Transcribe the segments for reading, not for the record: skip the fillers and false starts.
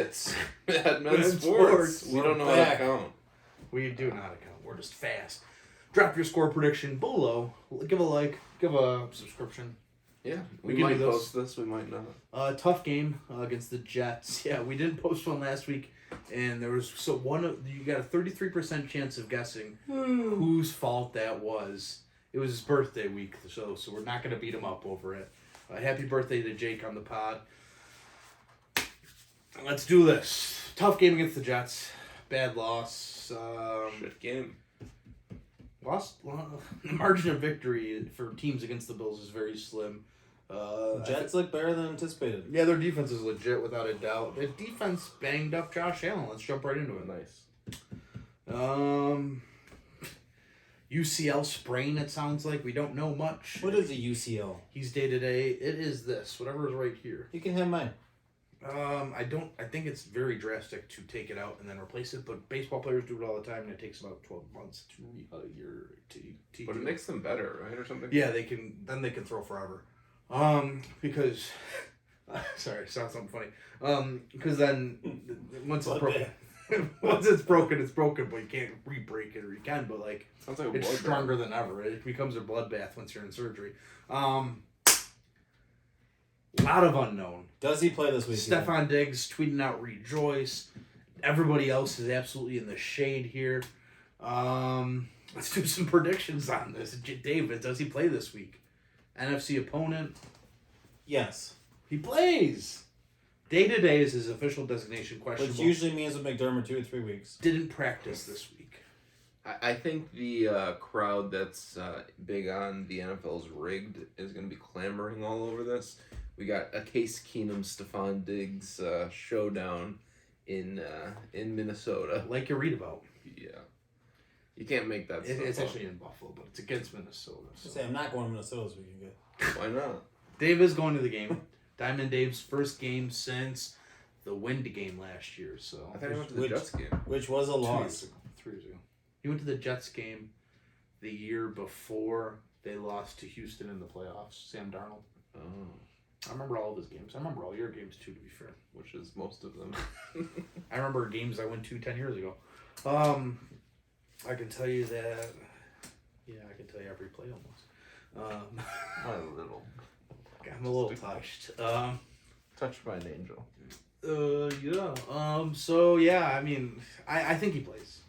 It's Men's Sports. We don't know how to count. We do not count. We're just fast. Drop your score prediction below. Give a like. Give a subscription. Yeah, we might post this. We might not. Tough game against the Jets. Yeah, we didn't post one last week, and there was you got a 33% chance of guessing whose fault that was. It was his birthday week, so we're not going to beat him up over it. Happy birthday to Jake on the pod. Let's do this. Tough game against the Jets. Bad loss. Shit game. The margin of victory for teams against the Bills is very slim. Jets look better than anticipated. Yeah, their defense is legit without a doubt. The defense banged up Josh Allen. Let's jump right into it. Nice. UCL sprain, it sounds like. We don't know much. What is a UCL? He's day-to-day. It is this. Whatever is right here. You can have mine. I think it's very drastic to take it out and then replace it, but baseball players do it all the time, and it takes about 12 months to a year to But it makes them better, right, or something? Yeah, they can throw forever. Because sorry, sounds something funny. Because then once it's broken, it's broken, but you can't re-break it, or you can, but like sounds like it's stronger than ever. It becomes a bloodbath once you're in surgery. Lot of unknown. Does he play this week? Stephon Diggs tweeting out rejoice. Everybody else is absolutely in the shade here. Let's do some predictions on this. David, does he play this week? NFC opponent? Yes. He plays. Day-to-day is his official designation, questionable. Which usually means with McDermott 2 or 3 weeks. Didn't practice this week. I think the crowd that's big on the NFL's rigged is going to be clamoring all over this. We got a Case Keenum, Stephon Diggs showdown in Minnesota. Like you read about. Yeah. You can't make that stuff It's up. actually in Buffalo, but it's against Minnesota. So. I'm not going to Minnesota this weekend. Why not? Dave is going to the game. Diamond Dave's first game since the Wind game last year. So I thought he went to the Jets game. Which was a loss. 3 years ago. He went to the Jets game the year before they lost to Houston in the playoffs. Sam Darnold. Oh. I remember all of his games. I remember all your games too, to be fair. Which is most of them. I remember games I went to 10 years ago. I can tell you that. Yeah, I can tell you every play almost. A little. I'm a little touched. Touched by an angel. Yeah. So yeah, I mean, I think he plays.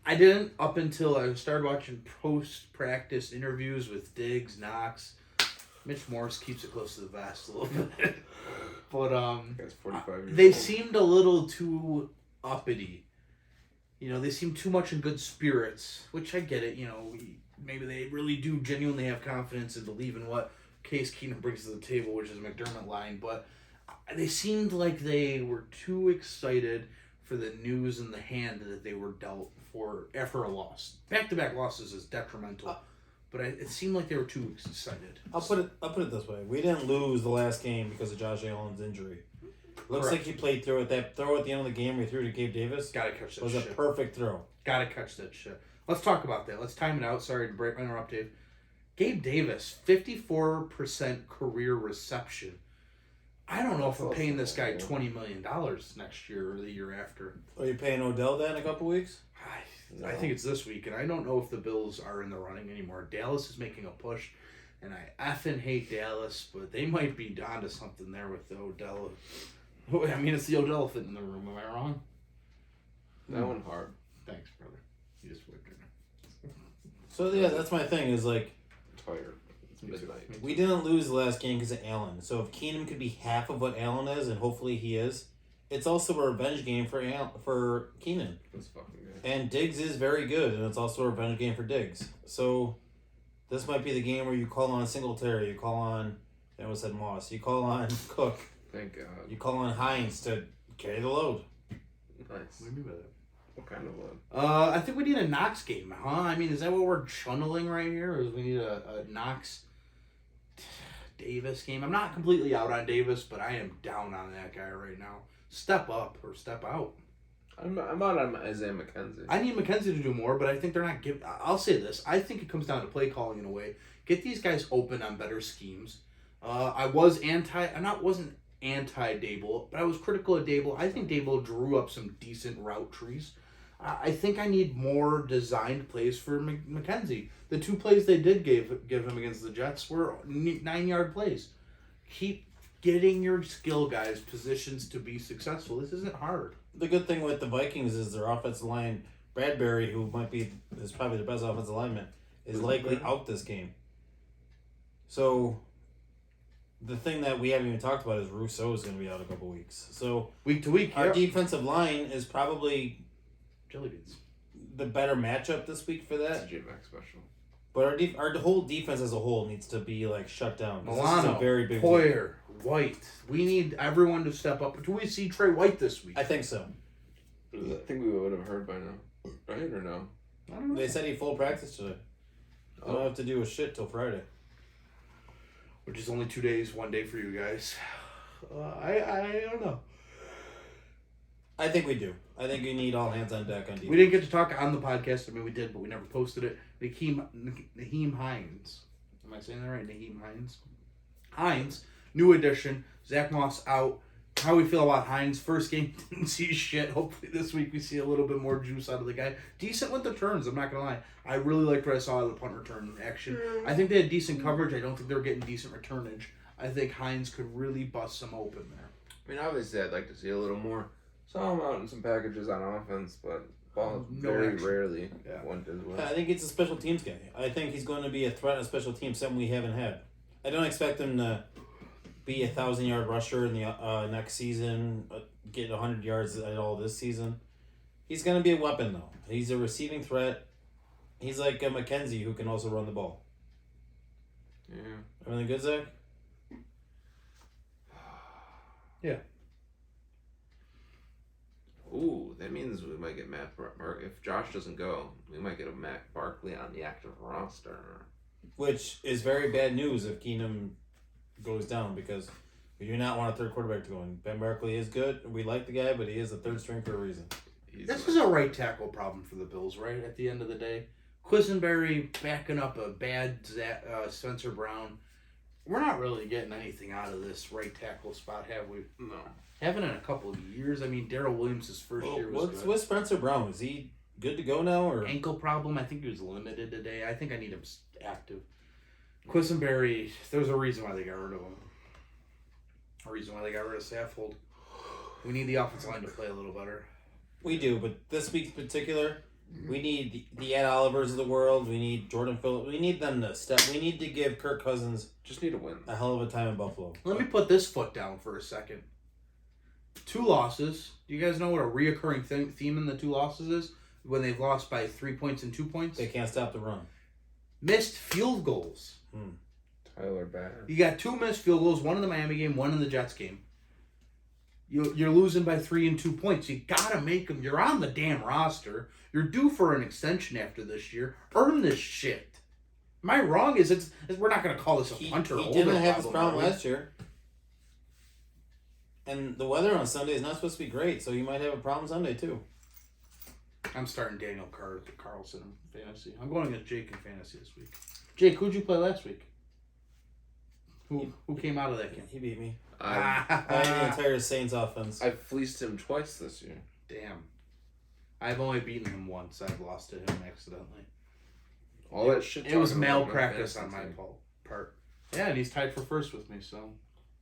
I didn't up until I started watching post-practice interviews with Diggs, Knox. Mitch Morse keeps it close to the vest a little bit. But Guy's 45 years they old. seemed a little too uppity. You know, they seem too much in good spirits, which I get it. You know, maybe they really do genuinely have confidence and believe in what Case Keenum brings to the table, which is a McDermott line. But they seemed like they were too excited for the news in the hand that they were dealt for after a loss. Back-to-back losses is detrimental. But it seemed like they were too excited. I'll put it this way: we didn't lose the last game because of Josh Allen's injury. Looks Correct. like he played through it. That throw at the end of the game where he threw to Gabe Davis Gotta catch that was shit. a perfect throw. Gotta catch that shit. Let's talk about that. Let's time it out. Sorry to interrupt, Dave. Gabe Davis, 54% career reception. I don't know if we're paying this guy $20 million next year or the year after. Are you paying Odell that in a couple weeks? I think it's this week, and I don't know if the Bills are in the running anymore. Dallas is making a push, and I effing hate Dallas, but they might be onto something there with the Odell. I mean, it's the Odell elephant in the room. Am I wrong? That one hard. Thanks, brother. You just whipped it. So yeah, that's my thing. Is like I'm tired. It's midnight. we didn't lose the last game because of Allen. So if Keenum could be half of what Allen is, and hopefully he is, it's also a revenge game for Keenan. That's fucking good. And Diggs is very good, and it's also a revenge game for Diggs. So this might be the game where you call on Singletary, you call on, I almost said Moss, you call on Cook, Thank God. you call on Hines to carry the load. Nice. What do you mean by that? What kind of one? I think we need a Knox game, huh? I mean, is that what we're channeling right here? Or is we need a Knox Davis game? I'm not completely out on Davis, but I am down on that guy right now. Step up or step out. I'm out on Isaiah McKenzie. I need McKenzie to do more, but I think they're not giving. I'll say this: I think it comes down to play calling in a way. Get these guys open on better schemes. I wasn't anti-Dable, but I was critical of Dable. I think Dable drew up some decent route trees. I think I need more designed plays for McKenzie. The 2 plays they did give him against the Jets were 9-yard plays. Keep getting your skill guys positions to be successful. This isn't hard. The good thing with the Vikings is their offensive line, Bradbury, who is probably the best offensive lineman, is likely out this game. So the thing that we haven't even talked about is Rousseau is going to be out a couple weeks. So Week to week, our defensive line is probably jelly beans. the better matchup this week for That's a that. J-Mac special. But our whole defense as a whole needs to be like shut down. This is Milano, a very big deal. Poyer, White. We need everyone to step up. Do we see Trey White this week? I think so. I think we would have heard by now, right or no? I don't know. They said he full practice today. I don't have to do a shit till Friday. Which is only 2 days, 1 day for you guys. I don't know. I think we do. I think you need all hands on deck on defense. We didn't get to talk on the podcast. I mean, we did, but we never posted it. Naheem Hines. Am I saying that right? Naheem Hines? Hines, new addition. Zach Moss out. How we feel about Hines? First game, didn't see shit. Hopefully this week we see a little bit more juice out of the guy. Decent with the turns, I'm not going to lie. I really liked what I saw of the punt return action. I think they had decent coverage. I don't think they were getting decent returnage. I think Hines could really bust some open there. I mean, obviously, I'd like to see a little more. Saw him out in some packages on offense, but ball No very action. rarely Yeah. went as well. I think he's a special teams guy. I think he's going to be a threat on special teams, something we haven't had. I don't expect him to be 1,000-yard rusher in the next season, get 100 yards at all this season. He's going to be a weapon, though. He's a receiving threat. He's like a McKenzie who can also run the ball. Yeah. Everything good, Zach? Yeah. Ooh, that means we might get Matt if Josh doesn't go, we might get a Matt Barkley on the active roster. Which is very bad news if Keenum goes down, because we do not want a third quarterback to go in. Ben Barkley is good. We like the guy, but he is a third string for a reason. This is a right tackle problem for the Bills, right? At the end of the day, Quisenberry backing up a bad Spencer Brown. We're not really getting anything out of this right tackle spot, have we? No. Haven't in a couple of years. I mean, Darrell Williams' first year was What's good. with Spencer Brown? Is he good to go now, or Ankle problem. I think he was limited today. I think I need him active. Quisenberry, there's a reason why they got rid of him. A reason why they got rid of Saffold. We need the offensive line to play a little better. we do? But this week in particular, we need the Ed Olivers of the world. We need Jordan Phillips. We need them to step. We need to give Kirk Cousins Just need a win. a hell of a time in Buffalo. Let me put this foot down for a second. 2 losses. Do you guys know what a reoccurring theme in the 2 losses is? When they've lost by 3 points and 2 points? They can't stop the run. Missed field goals. Tyler Bass. You got 2 missed field goals, one in the Miami game, one in the Jets game. You're losing by 3 and 2 points. You gotta make them. You're on the damn roster. You're due for an extension after this year. Earn this shit. Am I wrong? We're not gonna call this a punter. He older didn't have this problem are we? last year. And the weather on Sunday is not supposed to be great, so you might have a problem Sunday too. I'm starting Daniel Carlson in fantasy. I'm going against Jake in fantasy this week. Jake, who'd you play last week? Who came out of that game? He beat me. I I had the entire Saints offense. I fleeced him twice this year. Damn. I've only beaten him once. I've lost to him accidentally. All that shit. It was talking about malpractice my on my fantasy team. part. Yeah, and he's tied for first with me, so.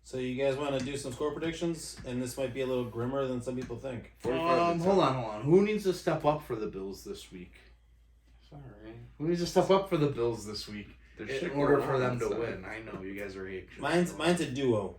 So you guys want to do some score predictions? And this might be a little grimmer than some people think. 45 to Hold on. Who needs to step up for the Bills this week? Sorry. Who needs to step up for the Bills this week There's in shit order going for on them to outside. win? I know you guys are anxious. Mine's a duo.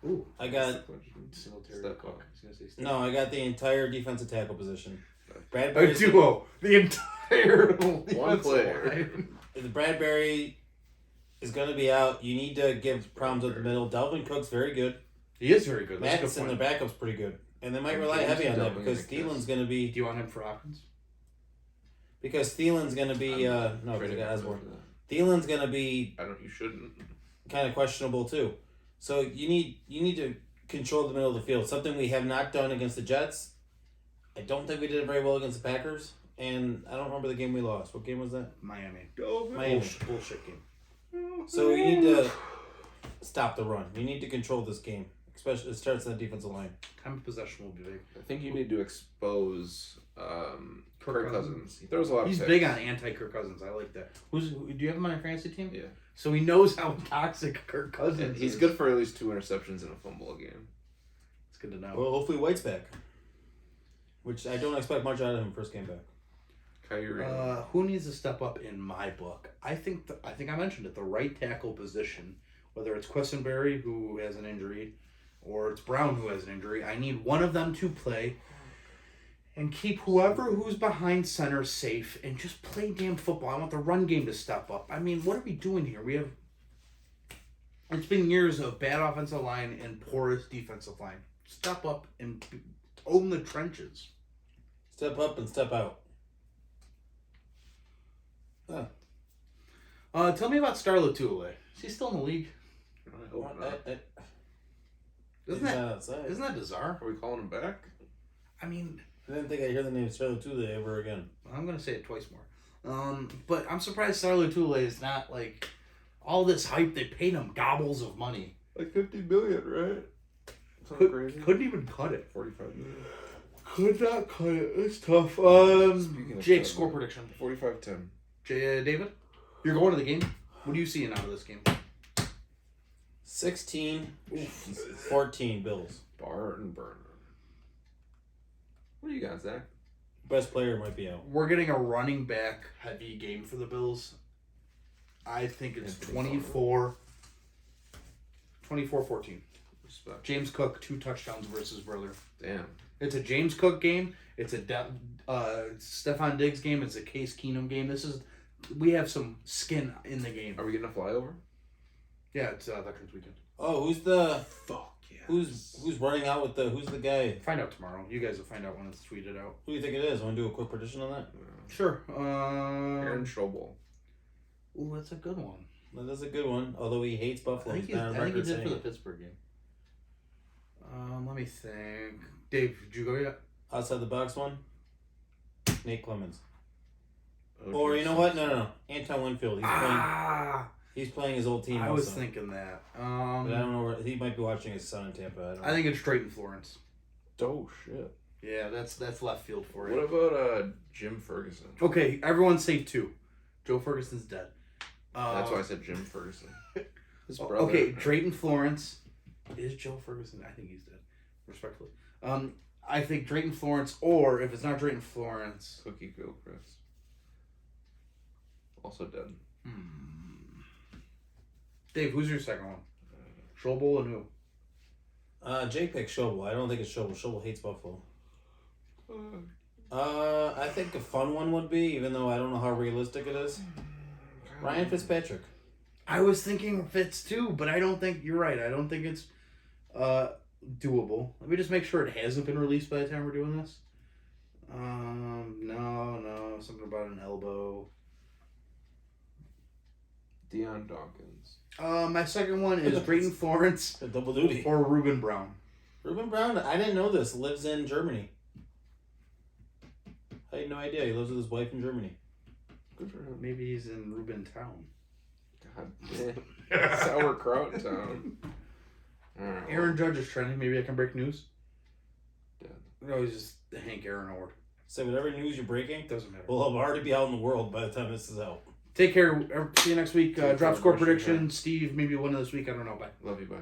Ooh. I got Singletary. Step up. He's gonna say step no, I got the entire defensive tackle position. A Bradbury. duo. The entire One player. The Bradbury is going to be out. You need to give problems with the middle. Delvin Cook's very good. He is very good. That's a good Madison, point. the backup's pretty good, and they might And rely James heavy on that Delvin because like this. Thielen's going to Do be you want him for Hopkins? no, because they got Osborne. Thielen's going to be You shouldn't. kind of questionable too. So you need to control the middle of the field. Something we have not done against the Jets. I don't think we did it very well against the Packers, and I don't remember the game we lost. What game was that? Miami. Miami. Bullshit game. So you need to stop the run. You need to control this game. Especially, it starts on the defensive line. Time of possession will be big. I think you need to expose Kirk Cousins. He throws a lot of He's picks. big on anti-Kirk Cousins. I like that. Do you have him on your fantasy team? Yeah. So he knows how toxic Kirk Cousins And he's is. good for at least 2 interceptions in a fumble a game. It's good to know. Well, hopefully White's back. Which I don't expect much out of him first game back. Kyrie. Who needs to step up in my book? I think I mentioned it. The right tackle position, whether it's Quessenberry who has an injury, or it's Brown who has an injury. I need one of them to play, and keep whoever who's behind center safe, and just play damn football. I want the run game to step up. I mean, what are we doing here? It's been years of bad offensive line and porous defensive line. Step up and own the trenches. Step up and step out. Tell me about Star Lotulelei. Is he still in the league? I hope not. Isn't that bizarre? Are we calling him back? I mean, I didn't think I'd hear the name Star Lotulelei ever again. I'm gonna say it twice more. But I'm surprised Star Lotulelei is not like all this hype. They paid him gobbles of money. Like $50 million, right? Something crazy. Couldn't even cut it. $45 million. Could not cut it. It's tough. Speaking of Jake's that, score prediction. 45-10. David, you're going to the game. What are you seeing out of this game? 14 Bills. Barn burner. What do you got, Zach? Best player might be out. We're getting a running back heavy game for the Bills. I think it's 24-14. Respect. James Cook, 2 touchdowns versus brother. Damn. It's a James Cook game. It's a Stephon Diggs game. It's a Case Keenum game. We have some skin in the game. Are we getting a flyover? Yeah, it's Veterans Weekend. Oh, who's the Fuck yeah. who's running out with the who's the guy? Find out tomorrow. You guys will find out when it's tweeted out. Who do you think it is? Want to do a quick prediction on that? Sure. Aaron Schobel. Ooh, that's a good one. Well, that's a good one. Although he hates Buffalo, I think he did for the Pittsburgh game. Let me think. Dave, did you go yet? Outside the box one. Nate Clemens. Oh, Or you geez. know what? No. Anton Winfield. He's playing his old team. I was also. thinking that. But I don't know where he might be watching his son in Tampa. I think it's Drayton Florence. Oh, shit. Yeah, that's left field for you. What about Jim Ferguson? Okay, everyone's safe too. Joe Ferguson's dead. That's why I said Jim Ferguson. His brother. Okay, Drayton Florence. Is Joe Ferguson? I think he's dead. Respectfully. I think Drayton Florence, or if it's not Drayton Florence. Cookie Gilchrist. Also dead. Dave, who's your second one? Schobel and who? Jake picked Schobel. I don't think it's Schobel. Schobel hates Buffalo. I think a fun one would be, even though I don't know how realistic it is, Ryan Fitzpatrick. I was thinking Fitz too, but I don't think you're right. I don't think it's doable. Let me just make sure it hasn't been released by the time we're doing this. No, something about an elbow. Deion Dawkins. My second one is Drayton Florence A double duty. or Ruben Brown. Ruben Brown, I didn't know this, lives in Germany. I had no idea. He lives with his wife in Germany. Good for him. Maybe he's in Ruben Town. God damn. Sauerkraut Town. Alright, Aaron Judge is trending. Maybe I can break news. Dead. No, he's just the Hank Aaron Award. So whatever news you're breaking, Doesn't matter. will have already be out in the world by the time this is out. Take care. See you next week. Take Drop care, score Russian prediction. fan. Steve, maybe one of this week. I don't know. Bye. Love you, bye.